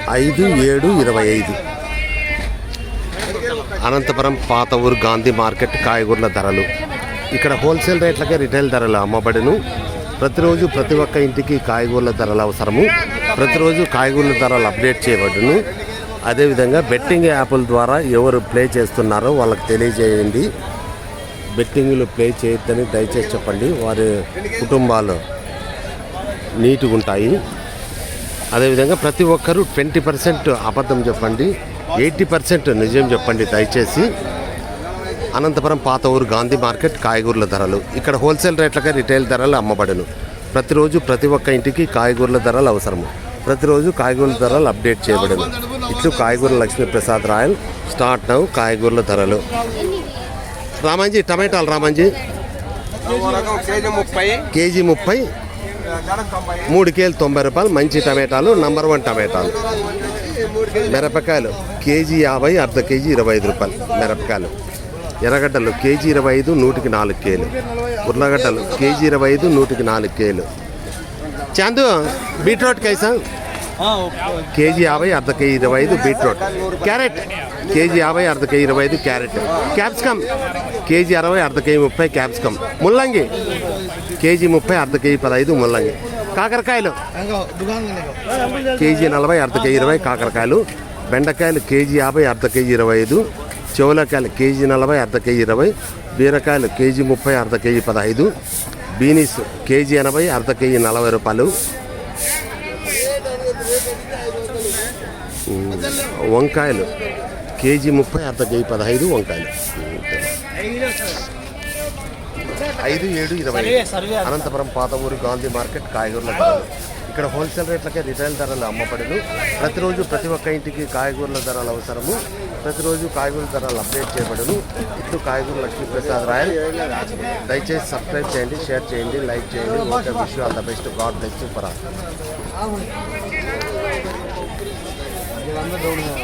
5725. అనంతపురం పాత ఊరు గాంధీ మార్కెట్ కాయగూరల ధరలు. ఇక్కడ హోల్సేల్ రేట్లకే రిటైల్ ధరలు అమ్మబడును. ప్రతిరోజు ప్రతి ఒక్క ఇంటికి కాయగూరల ధరలు అవసరము. ప్రతిరోజు కాయగూరల ధరలు అప్డేట్ చేయబడును. అదేవిధంగా బెట్టింగ్ యాప్ల ద్వారా ఎవరు ప్లే చేస్తున్నారో వాళ్ళకి తెలియజేయండి. బెట్టింగ్లు ప్లే చేయొద్దని దయచేసి చెప్పండి. వారి కుటుంబాలు నీట్గా ఉంటాయి. అదేవిధంగా ప్రతి ఒక్కరూ 20% అబద్ధం చెప్పండి, 80% నిజం చెప్పండి దయచేసి. అనంతపురం పాత ఊరు గాంధీ మార్కెట్ కాయగూరల ధరలు. ఇక్కడ హోల్సేల్ రేట్లకే రిటైల్ ధరలు అమ్మబడును. ప్రతిరోజు ప్రతి ఒక్క ఇంటికి కాయగూరల ధరలు అవసరము. ప్రతిరోజు కాయగూరల ధరలు అప్డేట్ చేయబడును. ఇట్లు కాయగూరల లక్ష్మీప్రసాద్ రాయల్. స్టార్ట్ నౌ కాయగూరల ధరలు. రామాంజీ టమాటాలు రామాంజీ కేజీ 30, 3 కేలు 90 రూపాయలు. మంచి టమాటాలు, నంబర్ 1 టమాటాలు. మిరపకాయలు కేజీ 50, అర్ధ కేజీ 25 రూపాయలు మిరపకాయలు. ఎర్రగడ్డలు కేజీ 25, 100కి 4 కేలు. ఉర్లగడ్డలు కేజీ 25, 100కి 4 కేలు. చాందు బీట్రూట్ కైసా కేజీ 50, అర్ధ కేజీ 25 బీట్రూట్. క్యారెట్ కేజీ 50, అర్ధ కేజీ 25 క్యారెట్. క్యాప్సికమ్ కేజీ 60, అర్ధ కేజీ 30 క్యాప్సికమ్. ముల్లంగి కేజీ 30, అర్ధ కేజీ 15 ముల్లంగి. కాకరకాయలు కేజీ 40, అర్ధ కేజీ 20 కాకరకాయలు. బెండకాయలు కేజీ 50, అర్ధ కేజీ 25. చెవులకాయలు కేజీ 40, అర్ధ కేజీ 20. బీరకాయలు కేజీ 30, అర్ధ కేజీ 15. బీనీస్ కేజీ 80, అర్ధ కేజీ 40 రూపాయలు. వంకాయలు కేజీ 30, అర్ధ కేజీ 15 వంకాయలు. 5725. అనంతపురం పాత ఊరు గాంధీ మార్కెట్ కాయగూరల ధరలు. ఇక్కడ హోల్సేల్ రేట్లకే రిటైల్ ధరలు అమ్మబడును. ప్రతిరోజు ప్రతి ఒక్క ఇంటికి కాయగూరల ధరలు అవసరము. ప్రతిరోజు కాయగూరల ధరలు అప్డేట్ చేయబడును. ఇట్లు కాయగూర లక్ష్మీప్రసాద్ రాయల్. దయచేసి సబ్స్క్రైబ్ చేయండి, షేర్ చేయండి, లైక్ చేయండి. Okay, wish you all the best. God bless you for all.